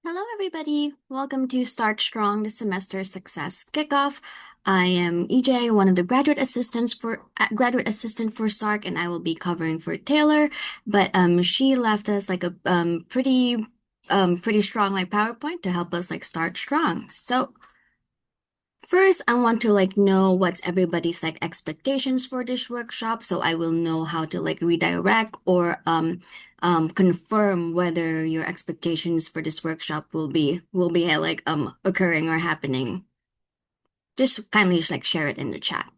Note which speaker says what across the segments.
Speaker 1: Hello, everybody. Welcome to Start Strong, the semester success kickoff. I am EJ, one of the graduate assistant for SARC, and I will be covering for Taylor. But she left us like a pretty strong like PowerPoint to help us like start strong. So first, I want to like know what's everybody's like expectations for this workshop, so I will know how to like redirect or confirm whether your expectations for this workshop will be like occurring or happening. Just kindly just like share it in the chat.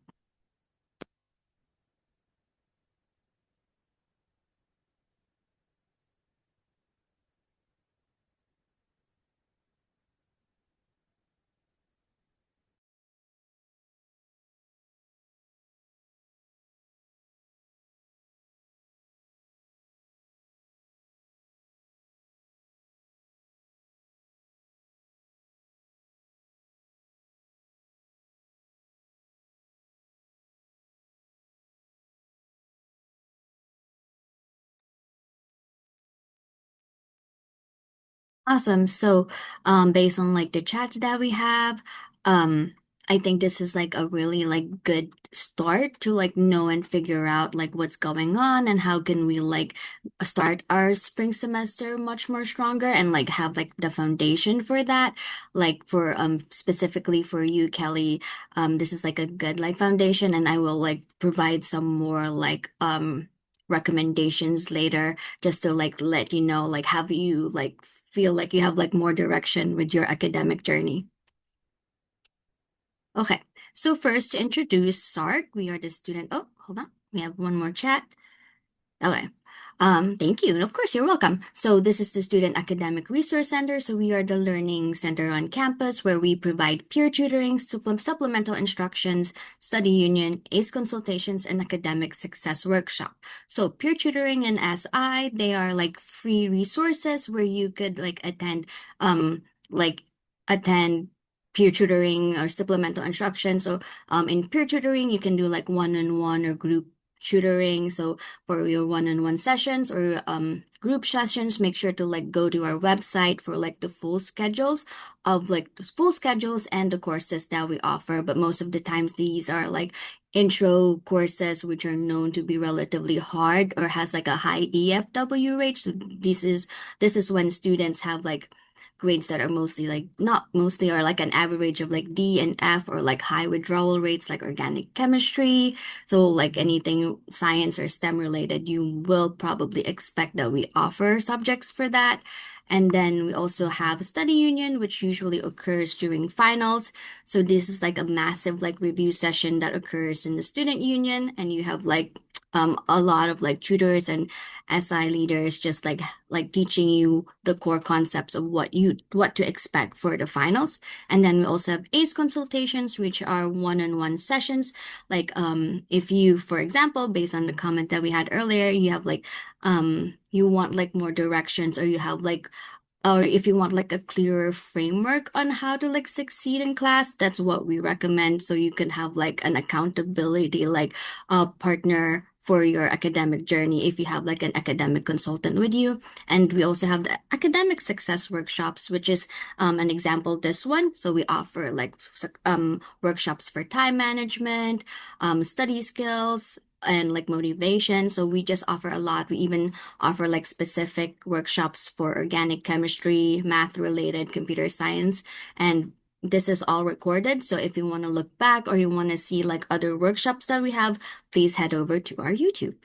Speaker 1: Awesome. So, based on like the chats that we have, I think this is like a really like good start to like know and figure out like what's going on and how can we like start our spring semester much more stronger and like have like the foundation for that. Like for specifically for you, Kelly, this is like a good like foundation, and I will like provide some more like recommendations later just to like let you know like have you like feel like you have like more direction with your academic journey. Okay, so first to introduce SARC, we are the student. Oh, hold on, we have one more chat. Okay. Thank you. And of course, you're welcome. So this is the Student Academic Resource Center. So we are the learning center on campus where we provide peer tutoring, supplemental instructions, study union, ACE consultations, and academic success workshop. So peer tutoring and SI, they are like free resources where you could like attend peer tutoring or supplemental instruction. So in peer tutoring, you can do like one-on-one or group tutoring. So for your one-on-one sessions or group sessions, make sure to like go to our website for like the full schedules and the courses that we offer. But most of the times these are like intro courses which are known to be relatively hard or has like a high EFW rate. So this is when students have like grades that are mostly like not mostly are like an average of like D and F or like high withdrawal rates like organic chemistry, so like anything science or STEM related, you will probably expect that we offer subjects for that. And then we also have a study union, which usually occurs during finals. So this is like a massive like review session that occurs in the student union, and you have like a lot of like tutors and SI leaders just like teaching you the core concepts of what to expect for the finals. And then we also have ACE consultations, which are one-on-one sessions like if you, for example, based on the comment that we had earlier, you have like you want like more directions or you have like or if you want like a clearer framework on how to like succeed in class, that's what we recommend. So you can have like an accountability like partner for your academic journey if you have like an academic consultant with you. And we also have the academic success workshops, which is an example of this one. So we offer like workshops for time management, study skills, and like motivation. So we just offer a lot. We even offer like specific workshops for organic chemistry, math related, computer science, and this is all recorded. So if you want to look back or you want to see like other workshops that we have, please head over to our YouTube.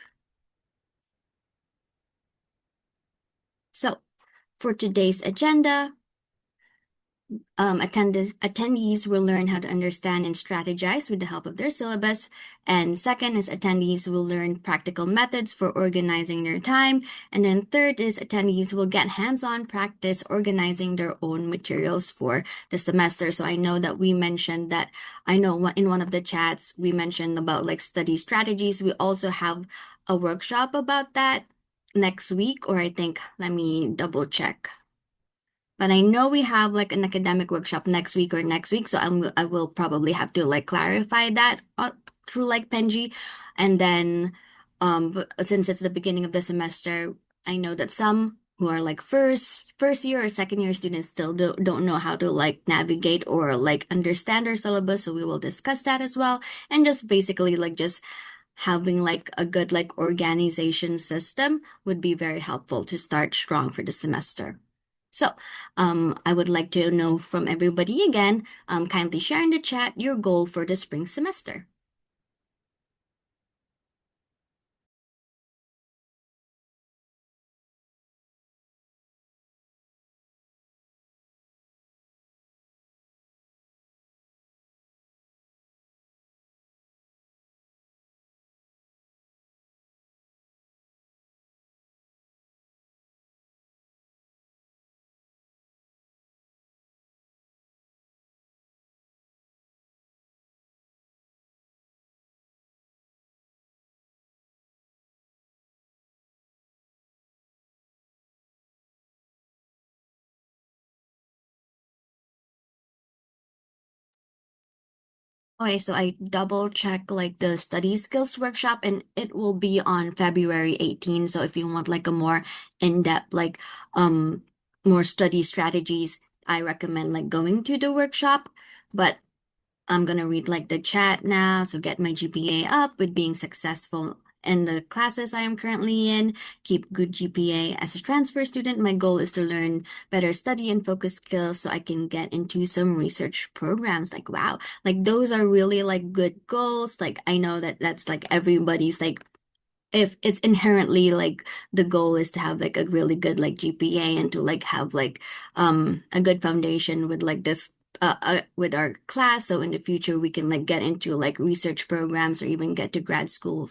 Speaker 1: So for today's agenda, attendees will learn how to understand and strategize with the help of their syllabus. And second is attendees will learn practical methods for organizing their time. And then third is attendees will get hands-on practice organizing their own materials for the semester. So I know that we mentioned that, I know in one of the chats, we mentioned about like study strategies. We also have a workshop about that next week, or I think, let me double check. But I know we have like an academic workshop next week or next week, so I will probably have to like clarify that through like Penji. And then since it's the beginning of the semester, I know that some who are like first year or second year students still don't know how to like navigate or like understand our syllabus. So we will discuss that as well. And just basically like just having like a good like organization system would be very helpful to start strong for the semester. So, I would like to know from everybody again, kindly share in the chat your goal for the spring semester. Okay, so I double check like the study skills workshop and it will be on February 18. So if you want like a more in-depth, like um more study strategies, I recommend like going to the workshop. But I'm gonna read like the chat now. So get my GPA up with being successful in the classes I am currently in. Keep good GPA as a transfer student. My goal is to learn better study and focus skills so I can get into some research programs. Like wow, like those are really like good goals. Like I know that that's like everybody's like if it's inherently like the goal is to have like a really good like GPA and to like have like a good foundation with like this with our class so in the future we can like get into like research programs or even get to grad school.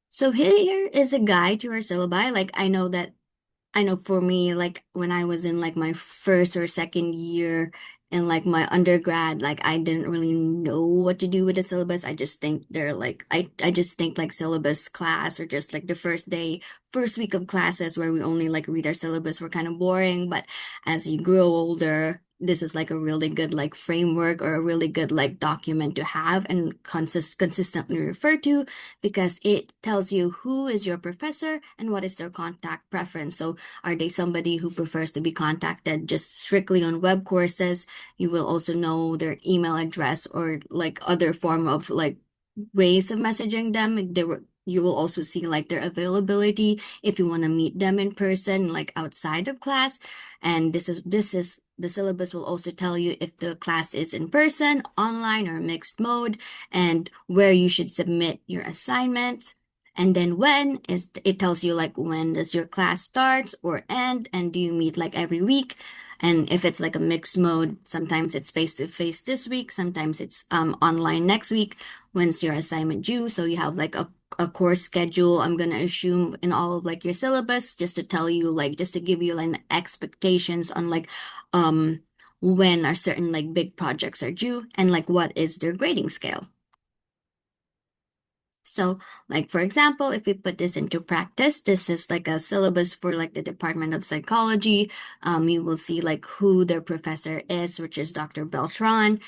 Speaker 1: So here is a guide to our syllabi. Like I know for me, like when I was in like my first or second year in like my undergrad, like I didn't really know what to do with the syllabus. I just think they're like I just think like syllabus class or just like the first day, first week of classes where we only like read our syllabus were kind of boring. But as you grow older, this is like a really good like framework or a really good like document to have and consistently refer to because it tells you who is your professor and what is their contact preference. So are they somebody who prefers to be contacted just strictly on web courses? You will also know their email address or like other form of like ways of messaging them. You will also see like their availability if you want to meet them in person, like outside of class. And this is the syllabus will also tell you if the class is in person, online, or mixed mode, and where you should submit your assignments. And then when is it tells you like when does your class starts or end and do you meet like every week? And if it's like a mixed mode, sometimes it's face to face this week, sometimes it's online next week. When's your assignment due? So you have like a course schedule, I'm gonna assume in all of like your syllabus, just to tell you like just to give you like expectations on like um when are certain like big projects are due and like what is their grading scale. So, like for example, if we put this into practice, this is like a syllabus for like the Department of Psychology. You will see like who their professor is, which is Dr. Beltran.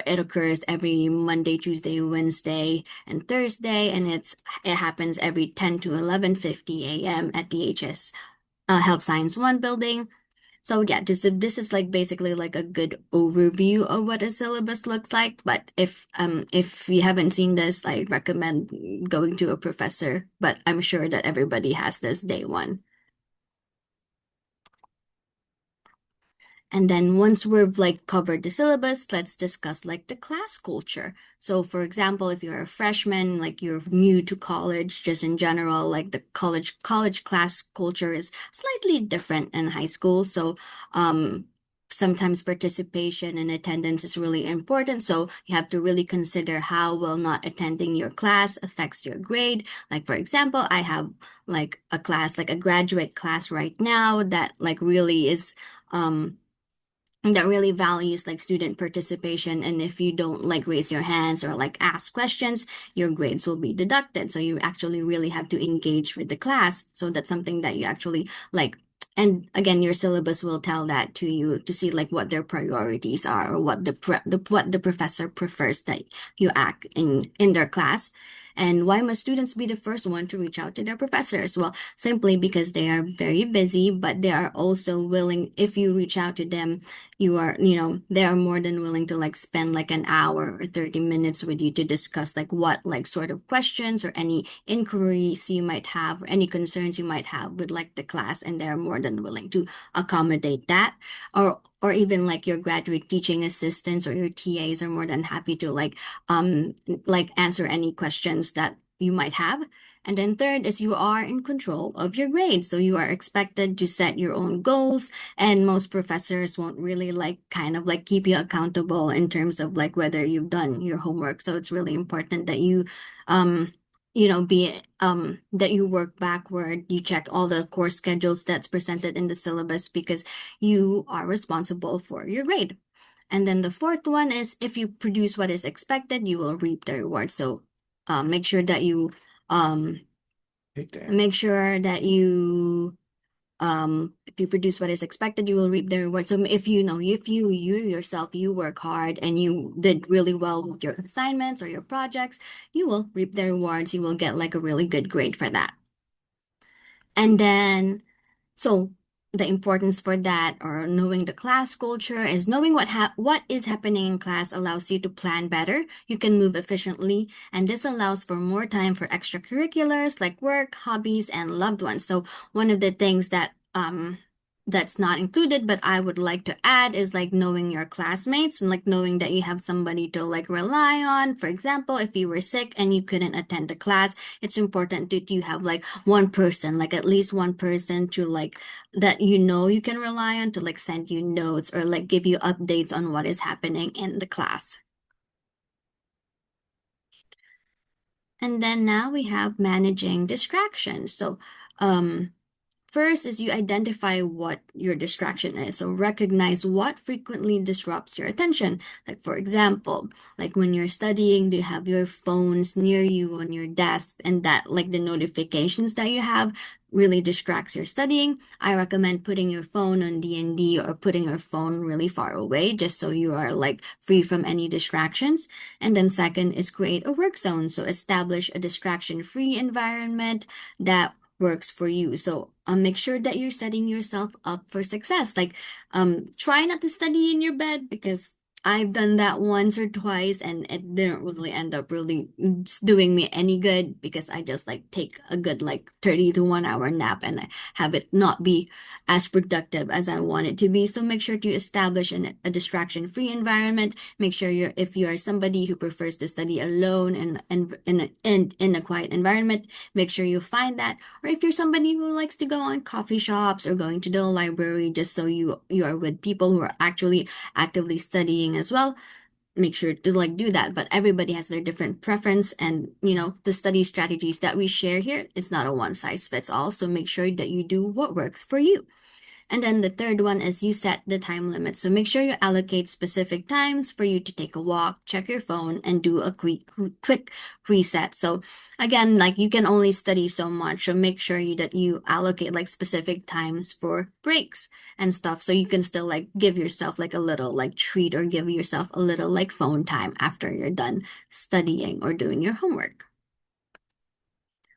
Speaker 1: It occurs every Monday, Tuesday, Wednesday, and Thursday, and it happens every 10 to 11:50 a.m. at the HS Health Science One building. So yeah, just this is like basically like a good overview of what a syllabus looks like. But if you haven't seen this, I recommend going to a professor. But I'm sure that everybody has this day one. And then once we've like covered the syllabus, let's discuss like the class culture. So for example, if you're a freshman, like you're new to college, just in general, like the college class culture is slightly different in high school. So sometimes participation and attendance is really important. So you have to really consider how well not attending your class affects your grade. Like for example, I have like a class, like a graduate class right now that like really is um that really values like student participation, and if you don't like raise your hands or like ask questions, your grades will be deducted. So you actually really have to engage with the class, so that's something that you actually like. And again, your syllabus will tell that to you to see like what their priorities are or what what the professor prefers that you act in their class. And why must students be the first one to reach out to their professors? Well, simply because they are very busy, but they are also willing, if you reach out to them, they are more than willing to like spend like an hour or 30 minutes with you to discuss like what like sort of questions or any inquiries you might have or any concerns you might have with like the class, and they're more than willing to accommodate that. Or even like your graduate teaching assistants or your TAs are more than happy to like answer any questions that you might have. And then third is you are in control of your grades. So you are expected to set your own goals, and most professors won't really like kind of like keep you accountable in terms of like whether you've done your homework. So it's really important that um be that you work backward, you check all the course schedules that's presented in the syllabus because you are responsible for your grade. And then the fourth one is if you produce what is expected, you will reap the reward. So make sure that you um, make sure that you if you produce what is expected, you will reap the reward. So if you yourself you work hard and you did really well with your assignments or your projects, you will reap the rewards. You will get like a really good grade for that. And then so the importance for that or knowing the class culture is knowing what is happening in class allows you to plan better. You can move efficiently, and this allows for more time for extracurriculars like work, hobbies, and loved ones. So one of the things that's not included, but I would like to add is like knowing your classmates and like knowing that you have somebody to like rely on. For example, if you were sick and you couldn't attend the class, it's important that you have like one person, like at least one person to like that you can rely on to like send you notes or like give you updates on what is happening in the class. And then now we have managing distractions. So, first is you identify what your distraction is. So recognize what frequently disrupts your attention. Like for example, like when you're studying, do you have your phones near you on your desk, and that like the notifications that you have really distracts your studying. I recommend putting your phone on D&D or putting your phone really far away just so you are like free from any distractions. And then second is create a work zone. So establish a distraction-free environment that works for you. So make sure that you're setting yourself up for success. Like try not to study in your bed because I've done that once or twice and it didn't really end up really doing me any good because I just like take a good like 30 to 1 hour nap and I have it not be as productive as I want it to be. So make sure to establish a distraction-free environment. Make sure if you are somebody who prefers to study alone and in a quiet environment, make sure you find that. Or if you're somebody who likes to go on coffee shops or going to the library just so you are with people who are actually actively studying as well, make sure to like do that. But everybody has their different preference, and the study strategies that we share here, it's not a one size fits all. So make sure that you do what works for you. And then the third one is you set the time limit. So make sure you allocate specific times for you to take a walk, check your phone, and do a quick reset. So again, like you can only study so much. So make sure that you allocate like specific times for breaks and stuff. So you can still like give yourself like a little like treat or give yourself a little like phone time after you're done studying or doing your homework.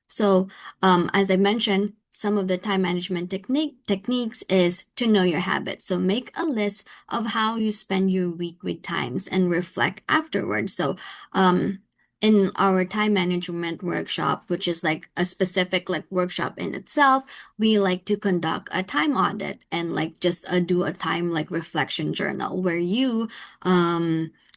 Speaker 1: So, as I mentioned, some of the time management techniques is to know your habits. So make a list of how you spend your week with times and reflect afterwards. So, in our time management workshop, which is like a specific like workshop in itself, we like to conduct a time audit and like just do a time like reflection journal where you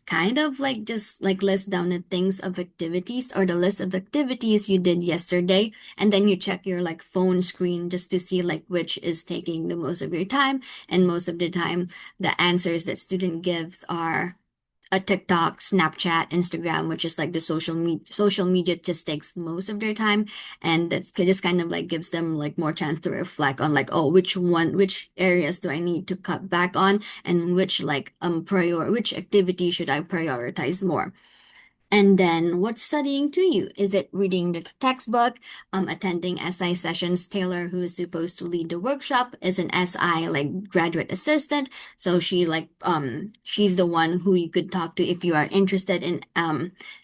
Speaker 1: kind of like just like list down the things of activities or the list of activities you did yesterday, and then you check your like phone screen just to see like which is taking the most of your time. And most of the time the answers that student gives are a TikTok, Snapchat, Instagram, which is like the social media just takes most of their time, and that just kind of like gives them like more chance to reflect on like, oh, which areas do I need to cut back on, and which activity should I prioritize more. And then what's studying to you? Is it reading the textbook, attending SI sessions? Taylor, who is supposed to lead the workshop, is an SI like graduate assistant. So she's the one who you could talk to if you are interested in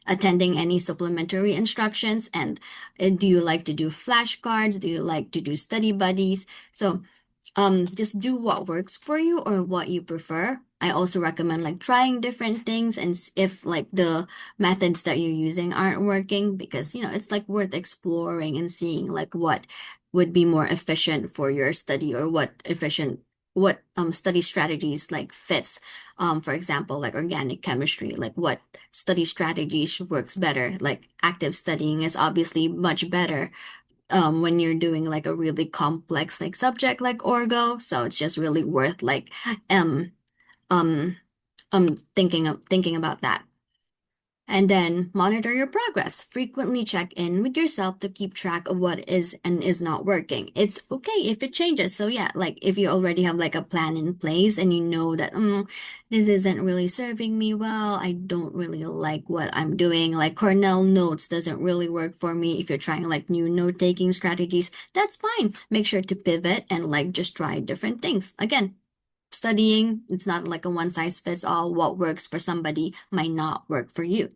Speaker 1: attending any supplementary instructions. And do you like to do flashcards? Do you like to do study buddies? So just do what works for you or what you prefer. I also recommend like trying different things and if like the methods that you're using aren't working, because it's like worth exploring and seeing like what would be more efficient for your study, or what study strategies like fits. For example, like organic chemistry, like what study strategies works better. Like active studying is obviously much better when you're doing like a really complex like subject like orgo. So it's just really worth like um um thinking about that. And then monitor your progress. Frequently check in with yourself to keep track of what is and is not working. It's okay if it changes. So yeah, like if you already have like a plan in place and you know that this isn't really serving me well, I don't really like what I'm doing. Like Cornell notes doesn't really work for me. If you're trying like new note-taking strategies, that's fine. Make sure to pivot and like just try different things. Again, studying, it's not like a one size fits all. What works for somebody might not work for you.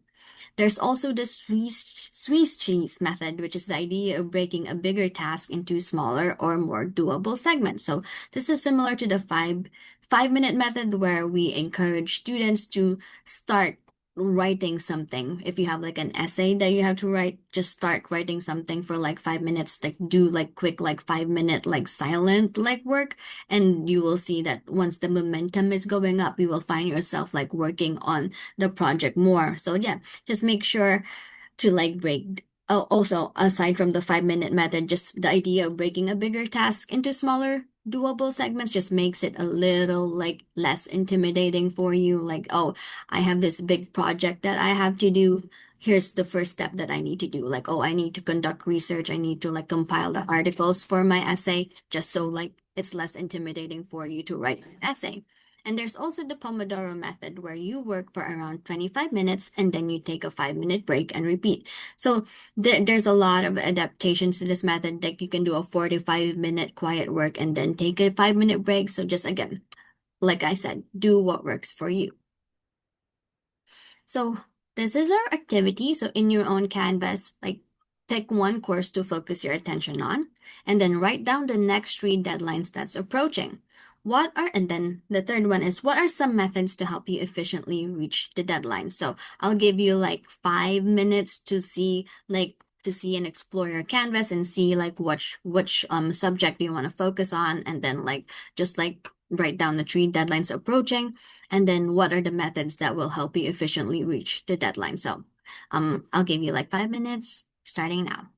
Speaker 1: There's also the Swiss cheese method, which is the idea of breaking a bigger task into smaller or more doable segments. So this is similar to the five minute method, where we encourage students to start writing something. If you have like an essay that you have to write, just start writing something for like 5 minutes, like do like quick like 5 minute like silent like work, and you will see that once the momentum is going up, you will find yourself like working on the project more. So yeah, just make sure to like break. Oh, also, aside from the 5 minute method, just the idea of breaking a bigger task into smaller, doable segments just makes it a little like less intimidating for you. Like, oh, I have this big project that I have to do. Here's the first step that I need to do. Like, oh, I need to conduct research. I need to like compile the articles for my essay, just so like it's less intimidating for you to write an essay. And there's also the Pomodoro method, where you work for around 25 minutes and then you take a 5 minute break and repeat. So there's a lot of adaptations to this method. Like you can do a 45-minute quiet work and then take a 5 minute break. So just again, like I said, do what works for you. So this is our activity. So in your own canvas, like pick one course to focus your attention on, and then write down the next three deadlines that's approaching. And then the third one is, what are some methods to help you efficiently reach the deadline? So I'll give you like 5 minutes to see and explore your canvas and see like which subject you want to focus on, and then like just like write down the three deadlines approaching, and then what are the methods that will help you efficiently reach the deadline. So I'll give you like 5 minutes starting now.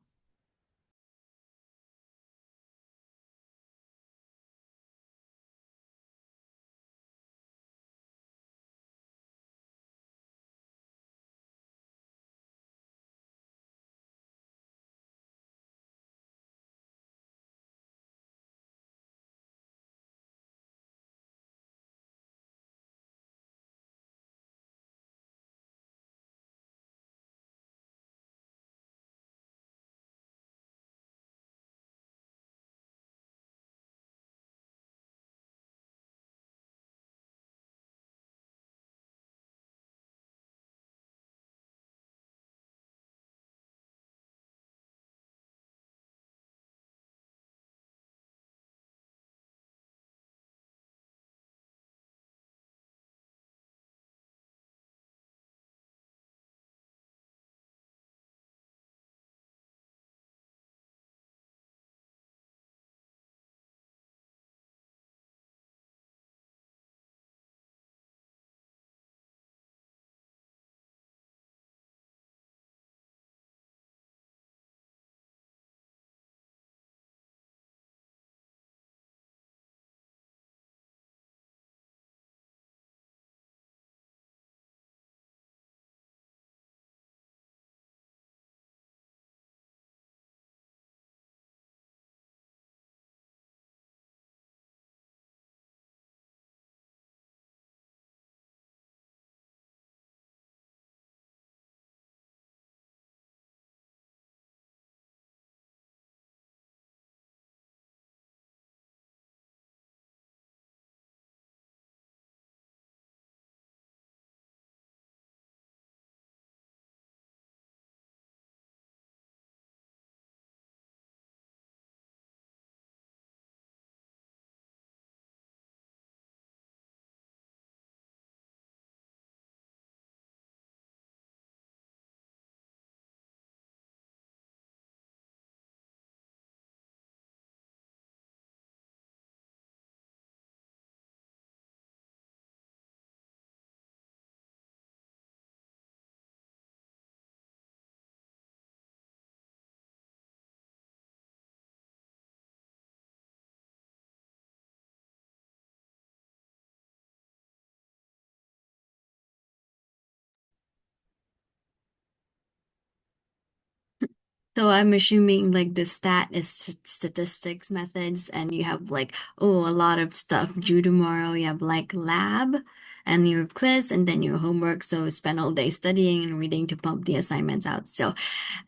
Speaker 1: So I'm assuming like the stat is statistics methods, and you have like, oh, a lot of stuff due tomorrow. You have like lab and your quiz and then your homework. So spend all day studying and reading to pump the assignments out. So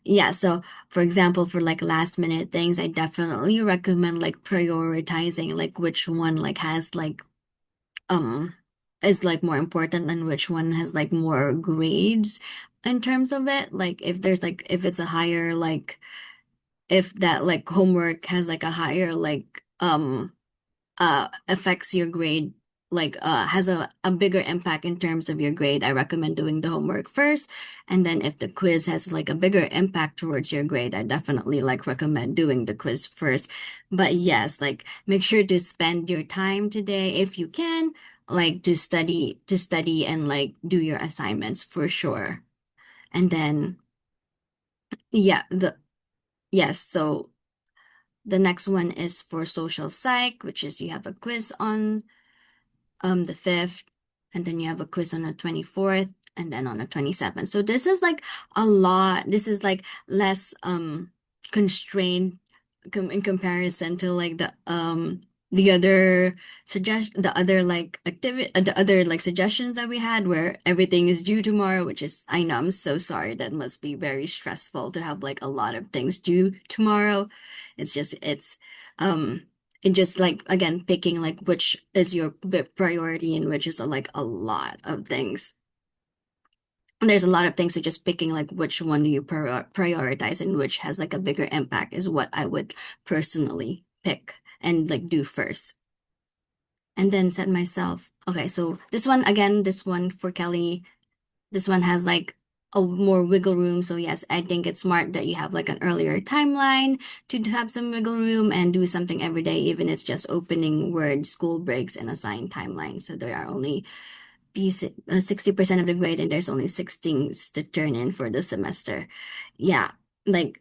Speaker 1: yeah, so for example, for like last minute things, I definitely recommend like prioritizing like which one like has like um is like more important and which one has like more grades in terms of it. Like if there's like if it's a higher like if that like homework has like a higher like affects your grade like has a bigger impact in terms of your grade, I recommend doing the homework first. And then if the quiz has like a bigger impact towards your grade, I definitely like recommend doing the quiz first. But yes, like make sure to spend your time today if you can, like to study and like do your assignments for sure. And then yeah, the yes, so the next one is for social psych, which is you have a quiz on the 5th, and then you have a quiz on the 24th, and then on the 27th. So this is like a lot. This is like less constrained in comparison to like the other the other like activity the other like suggestions that we had where everything is due tomorrow, which is I know I'm so sorry, that must be very stressful to have like a lot of things due tomorrow. It's um and just like again picking like which is your priority and which is like a lot of things. And there's a lot of things, so just picking like which one do you prioritize and which has like a bigger impact is what I would personally pick and like do first. And then set myself, okay, so this one again, this one for Kelly, this one has like a more wiggle room. So yes, I think it's smart that you have like an earlier timeline to have some wiggle room and do something every day, even if it's just opening word, school breaks, and assigned timeline. So there are only 60% of the grade and there's only 16 to turn in for the semester. Yeah, like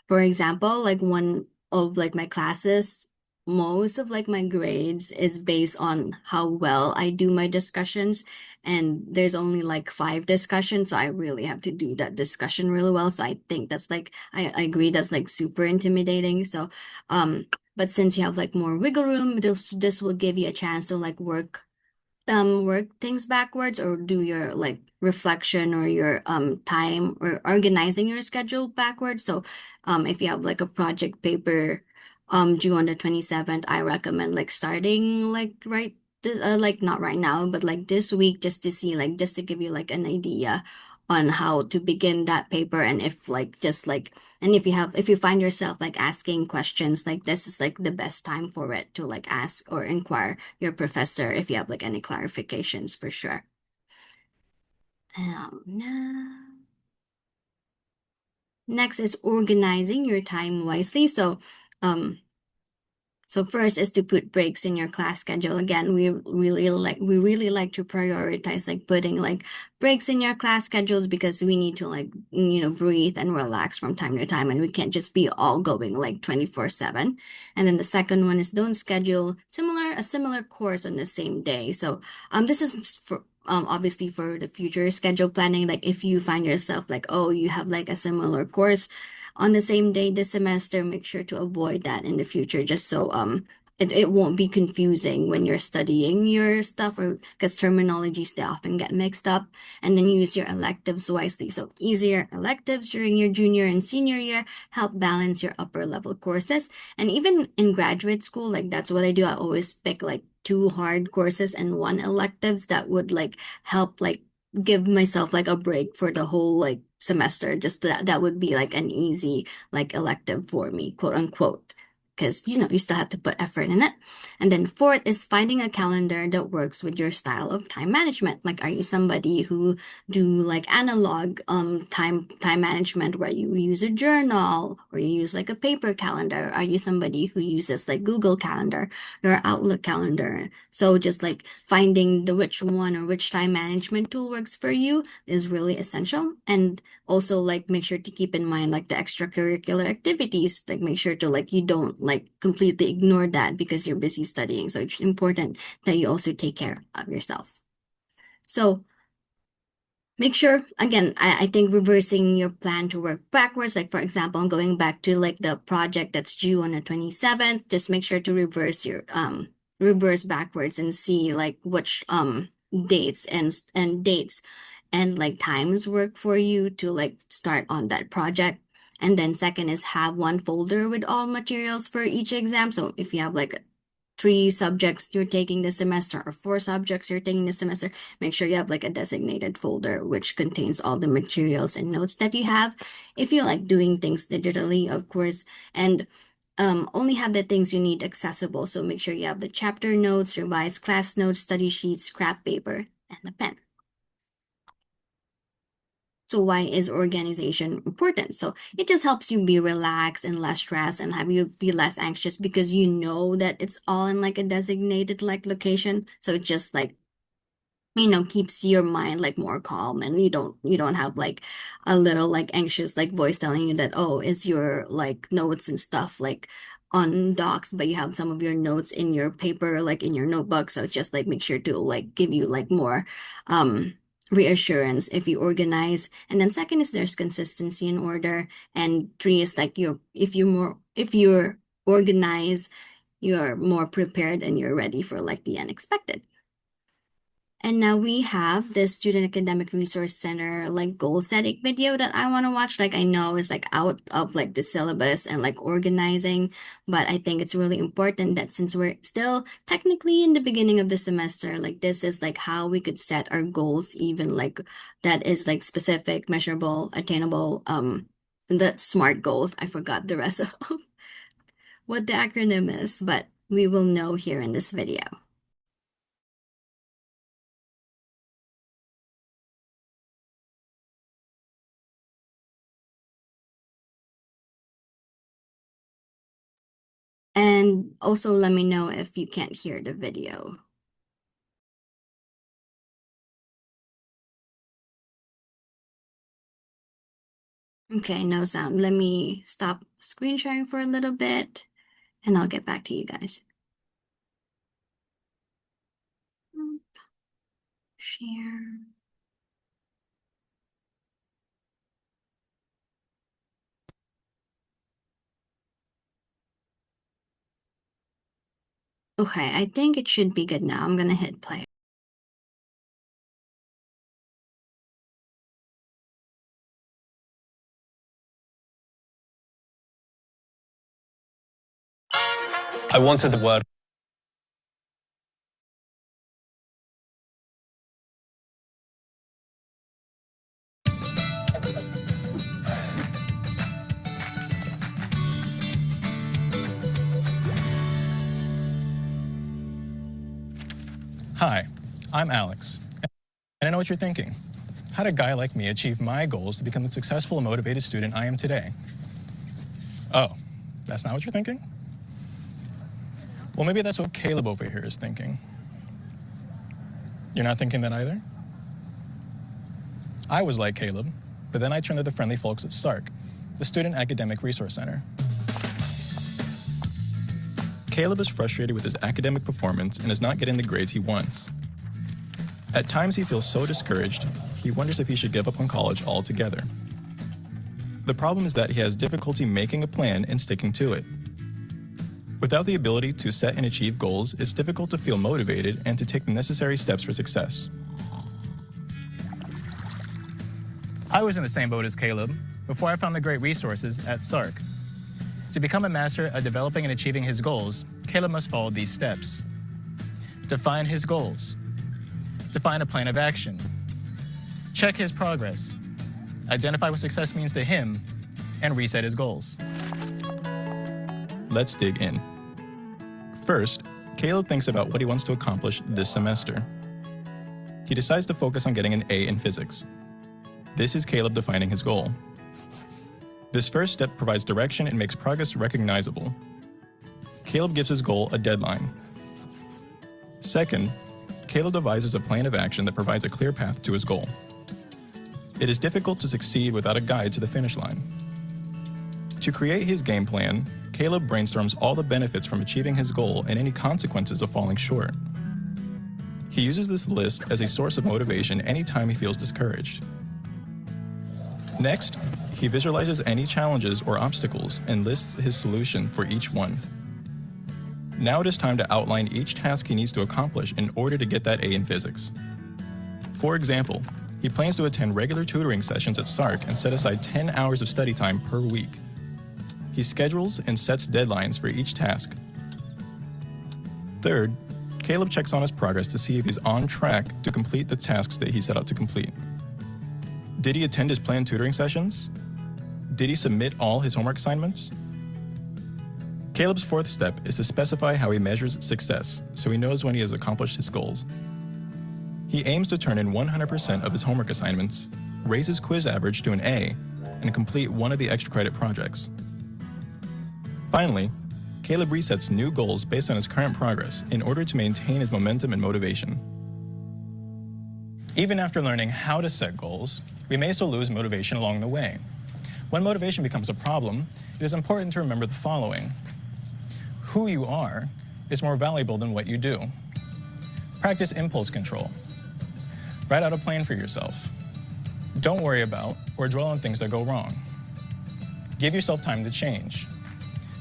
Speaker 1: for example, like one of like my classes, most of like my grades is based on how well I do my discussions. And there's only like 5 discussions, so I really have to do that discussion really well. So I think that's like I agree that's like super intimidating. So but since you have like more wiggle room, this will give you a chance to like work things backwards or do your like reflection or your time or organizing your schedule backwards. So if you have like a project paper due on the 27th, I recommend like starting like like not right now but like this week, just to see like just to give you like an idea on how to begin that paper. And if like just like and if you find yourself like asking questions, like this is like the best time for it to like ask or inquire your professor if you have like any clarifications for sure. Next is organizing your time wisely. Um, so first is to put breaks in your class schedule. Again, we really like to prioritize like putting like breaks in your class schedules because we need to like breathe and relax from time to time, and we can't just be all going like 24/7. And then the second one is don't schedule a similar course on the same day. So this is for obviously for the future schedule planning. Like if you find yourself like, oh, you have like a similar course on the same day this semester, make sure to avoid that in the future, just so it won't be confusing when you're studying your stuff, or because terminologies they often get mixed up. And then use your electives wisely. So easier electives during your junior and senior year help balance your upper level courses. And even in graduate school, like that's what I do. I always pick like two hard courses and one electives that would like help like give myself like a break for the whole like semester. Just that would be like an easy like elective for me, quote unquote, because you still have to put effort in it. And then fourth is finding a calendar that works with your style of time management. Like, are you somebody who do like analog time management where you use a journal or you use like a paper calendar? Are you somebody who uses like Google Calendar or Outlook Calendar? So just like finding the which one or which time management tool works for you is really essential. And also like make sure to keep in mind like the extracurricular activities, like make sure to like you don't like completely ignore that because you're busy studying. So it's important that you also take care of yourself. So Make sure, again, I think reversing your plan to work backwards, like for example, going back to like the project that's due on the 27th, just make sure to reverse backwards and see like which dates and dates and like times work for you to like start on that project. And then second is have one folder with all materials for each exam. So if you have like three subjects you're taking this semester or four subjects you're taking this semester, make sure you have like a designated folder which contains all the materials and notes that you have. If you like doing things digitally, of course, and only have the things you need accessible. So make sure you have the chapter notes, revised class notes, study sheets, scrap paper, and a pen. So why is organization important? So it just helps you be relaxed and less stressed and have you be less anxious because you know that it's all in like a designated like location. So it just like keeps your mind like more calm and you don't have like a little like anxious like voice telling you that, oh, is your like notes and stuff like on docs, but you have some of your notes in your paper like in your notebook. So just like make sure to like give you like more um reassurance if you organize. And then second is there's consistency in order, and three is like if you're organized, you're more prepared and you're ready for like the unexpected. And now we have this Student Academic Resource Center like goal setting video that I want to watch. Like I know it's like out of like the syllabus and like organizing, but I think it's really important that since we're still technically in the beginning of the semester, like this is like how we could set our goals, even like that is like specific, measurable, attainable, the SMART goals. I forgot the rest of what the acronym is, but we will know here in this video. And also let me know if you can't hear the video. Okay, no sound. Let me stop screen sharing for a little bit and I'll get back to you guys. Share. Okay, I think it should be good now. I'm gonna hit play.
Speaker 2: I wanted the word.
Speaker 3: Hi, I'm Alex, and I know what you're thinking. How did a guy like me achieve my goals to become the successful and motivated student I am today? Oh, that's not what you're thinking? Well, maybe that's what Caleb over here is thinking. You're not thinking that either? I was like Caleb, but then I turned to the friendly folks at SARC, the Student Academic Resource Center. Caleb is frustrated with his academic performance and is not getting the grades he wants. At times he feels so discouraged, he wonders if he should give up on college altogether. The problem is that he has difficulty making a plan and sticking to it. Without the ability to set and achieve goals, it's difficult to feel motivated and to take the necessary steps for success. I was in the same boat as Caleb before I found the great resources at SARC. To become a master at developing and achieving his goals, Caleb must follow these steps. Define his goals. Define a plan of action. Check his progress. Identify what success means to him, and reset his goals. Let's dig in. First, Caleb thinks about what he wants to accomplish this semester. He decides to focus on getting an A in physics. This is Caleb defining his goal. This first step provides direction and makes progress recognizable. Caleb gives his goal a deadline. Second, Caleb devises a plan of action that provides a clear path to his goal. It is difficult to succeed without a guide to the finish line. To create his game plan, Caleb brainstorms all the benefits from achieving his goal and any consequences of falling short. He uses this list as a source of motivation anytime he feels discouraged. Next, he visualizes any challenges or obstacles and lists his solution for each one. Now it is time to outline each task he needs to accomplish in order to get that A in physics. For example, he plans to attend regular tutoring sessions at SARC and set aside 10 hours of study time per week. He schedules and sets deadlines for each task. Third, Caleb checks on his progress to see if he's on track to complete the tasks that he set out to complete. Did he attend his planned tutoring sessions? Did he submit all his homework assignments? Caleb's fourth step is to specify how he measures success so he knows when he has accomplished his goals. He aims to turn in 100% of his homework assignments, raise his quiz average to an A, and complete one of the extra credit projects. Finally, Caleb resets new goals based on his current progress in order to maintain his momentum and motivation. Even after learning how to set goals, we may still lose motivation along the way. When motivation becomes a problem, it is important to remember the following. Who you are is more valuable than what you do. Practice impulse control. Write out a plan for yourself. Don't worry about or dwell on things that go wrong. Give yourself time to change.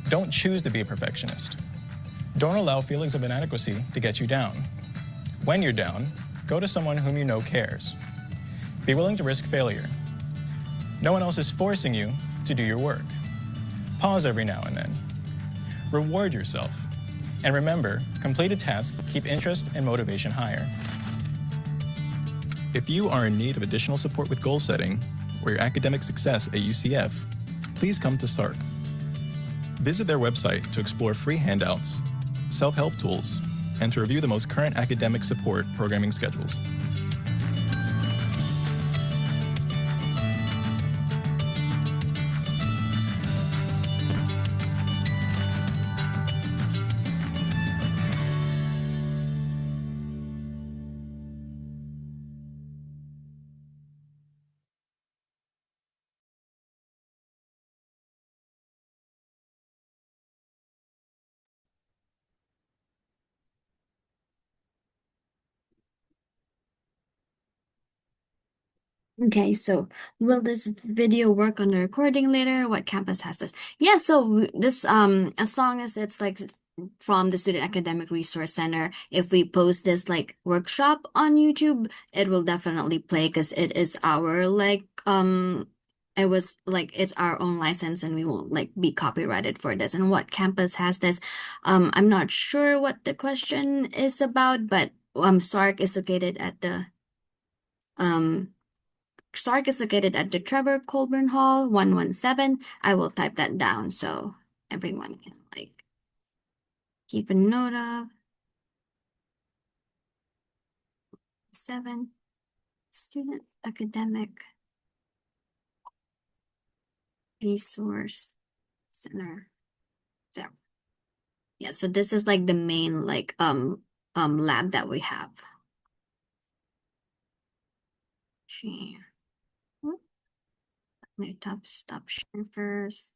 Speaker 3: Don't choose to be a perfectionist. Don't allow feelings of inadequacy to get you down. When you're down, go to someone whom you know cares. Be willing to risk failure. No one else is forcing you to do your work. Pause every now and then. Reward yourself. And remember, completed tasks keep interest and motivation higher. If you are in need of additional support with goal setting or your academic success at UCF, please come to SARC. Visit their website to explore free handouts, self-help tools, and to review the most current academic support programming schedules.
Speaker 1: Okay, so will this video work on the recording later? What campus has this? Yeah, so this as long as it's like from the Student Academic Resource Center, if we post this like workshop on YouTube, it will definitely play because it is our like it was like it's our own license and we won't like be copyrighted for this. And what campus has this? I'm not sure what the question is about, but SARC is located at the um Sark is located at the Trevor Colburn Hall, 117. I will type that down so everyone can like keep a note of. 7 Student Academic Resource Center. So yeah, so this is like the main like lab that we have. Share. Let me stop sharing first.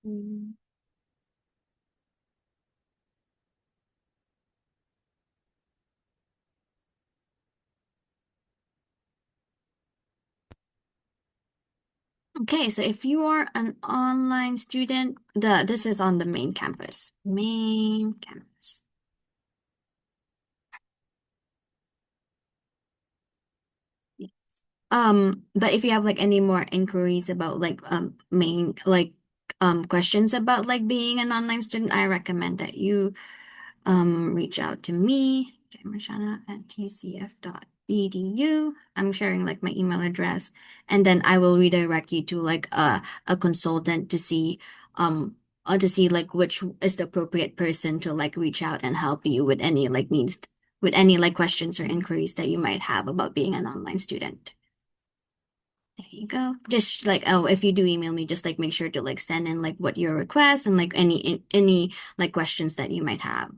Speaker 1: Mm. Okay, so if you are an online student, this is on the main campus. Main campus. But if you have like any more inquiries about like main like questions about like being an online student, I recommend that you reach out to me, Marshana at ucf.edu. I'm sharing like my email address, and then I will redirect you to like a consultant to see like which is the appropriate person to like reach out and help you with any like needs with any like questions or inquiries that you might have about being an online student. There you go. Just like, oh, if you do email me, just like make sure to like send in like what your requests and like any like questions that you might have.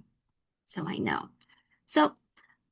Speaker 1: So I know. So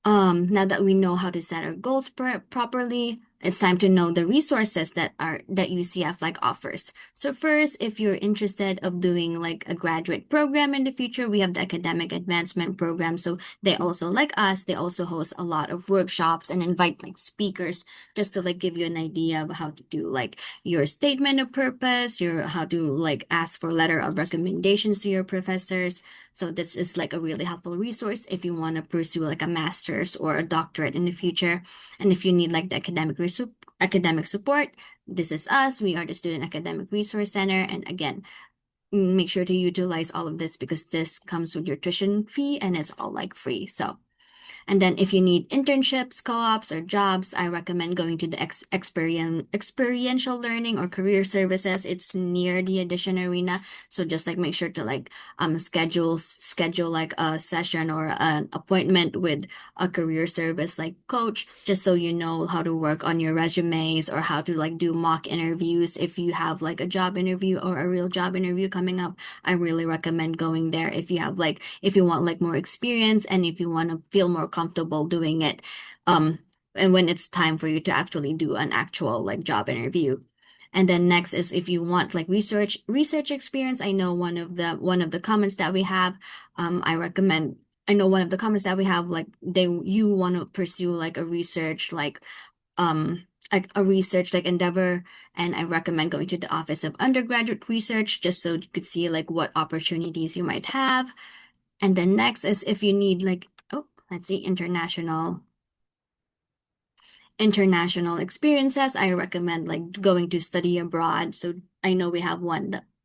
Speaker 1: Now that we know how to set our goals properly, it's time to know the resources that UCF like offers. So first, if you're interested of doing like a graduate program in the future, we have the academic advancement program. So they also like us, they also host a lot of workshops and invite like speakers just to like give you an idea of how to do like your statement of purpose, your how to like ask for letter of recommendations to your professors. So this is like a really helpful resource if you want to pursue like a master's or a doctorate in the future. And if you need like the academic support, this is us. We are the Student Academic Resource Center. And again, make sure to utilize all of this because this comes with your tuition fee and it's all like free. So and then if you need internships, co-ops, or jobs, I recommend going to the experiential learning or career services. It's near the Edition Arena. So just like make sure to like schedule like a session or an appointment with a career service like coach, just so you know how to work on your resumes or how to like do mock interviews. If you have like a job interview or a real job interview coming up, I really recommend going there if you have like if you want like more experience and if you want to feel more comfortable doing it. Um, and when it's time for you to actually do an actual like job interview. And then next is if you want like research experience. I know one of the comments that we have, I recommend I know one of the comments that we have like they you want to pursue like a research like endeavor, and I recommend going to the Office of Undergraduate Research just so you could see like what opportunities you might have. And then next is if you need like, oh, let's see, international experiences, I recommend like going to study abroad. So I know we have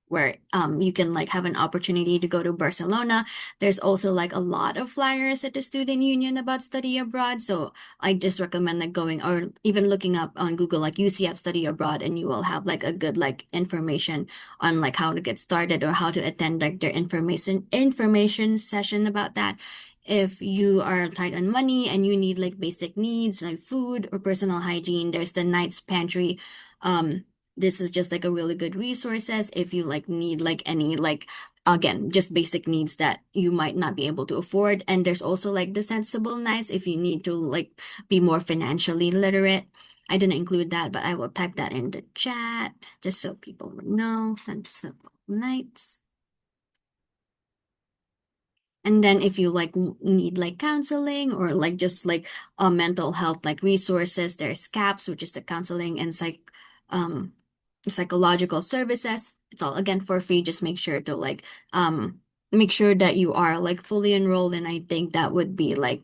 Speaker 1: where you can like have an opportunity to go to Barcelona. There's also like a lot of flyers at the student union about study abroad. So I just recommend like going or even looking up on Google like UCF study abroad and you will have like a good like information on like how to get started or how to attend like their information session about that. If you are tight on money and you need like basic needs like food or personal hygiene, there's the Knights Pantry. Um, this is just like a really good resources if you like need like any like again just basic needs that you might not be able to afford. And there's also like the Sensible Knights if you need to like be more financially literate. I didn't include that, but I will type that in the chat just so people would know. Sensible Knights. And then if you like need like counseling or like just like mental health like resources, there's CAPS, which is the counseling and um psychological services. It's all again for free. Just make sure that you are like fully enrolled. And I think that would be like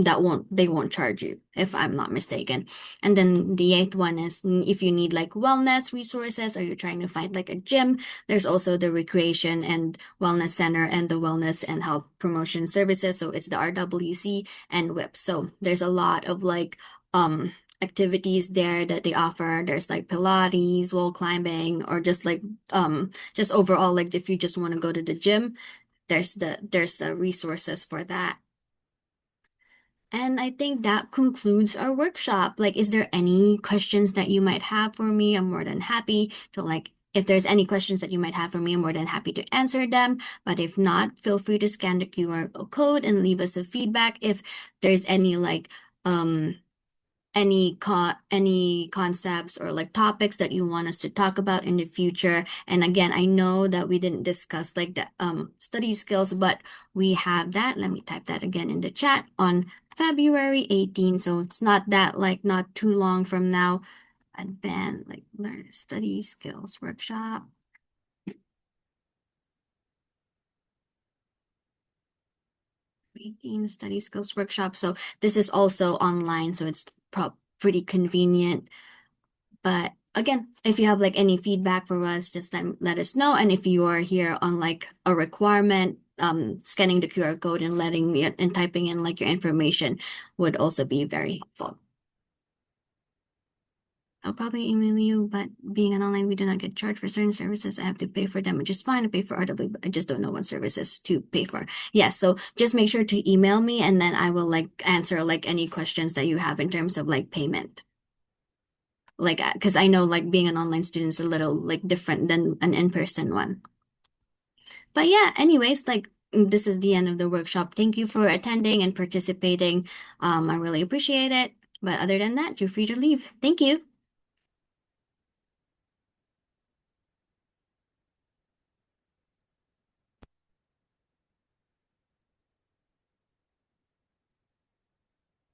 Speaker 1: they won't charge you if I'm not mistaken. And then the eighth one is if you need like wellness resources or you're trying to find like a gym, there's also the Recreation and Wellness Center and the Wellness and Health Promotion Services. So it's the RWC and WIPS. So there's a lot of like activities there that they offer. There's like Pilates, wall climbing, or just overall like if you just want to go to the gym, there's the resources for that. And I think that concludes our workshop. Like, is there any questions that you might have for me? I'm more than happy to like, if there's any questions that you might have for me, I'm more than happy to answer them. But if not, feel free to scan the QR code and leave us a feedback if there's any like any concepts or like topics that you want us to talk about in the future. And again, I know that we didn't discuss like the study skills, but we have that. Let me type that again in the chat on February 18th. So it's not that like not too long from now. Advanced like learn study skills workshop. 18 study skills workshop. So this is also online, so it's pretty convenient. But again, if you have like any feedback for us, just let us know. And if you are here on like a requirement, scanning the QR code and letting me and typing in like your information would also be very helpful. I'll probably email you, but being an online, we do not get charged for certain services. I have to pay for them, which is fine. I pay for RW, but I just don't know what services to pay for. Yes, so just make sure to email me and then I will like answer like any questions that you have in terms of like payment. Like, because I know like being an online student is a little like different than an in-person one. But yeah, anyways, like this is the end of the workshop. Thank you for attending and participating. I really appreciate it. But other than that, you're free to leave. Thank you.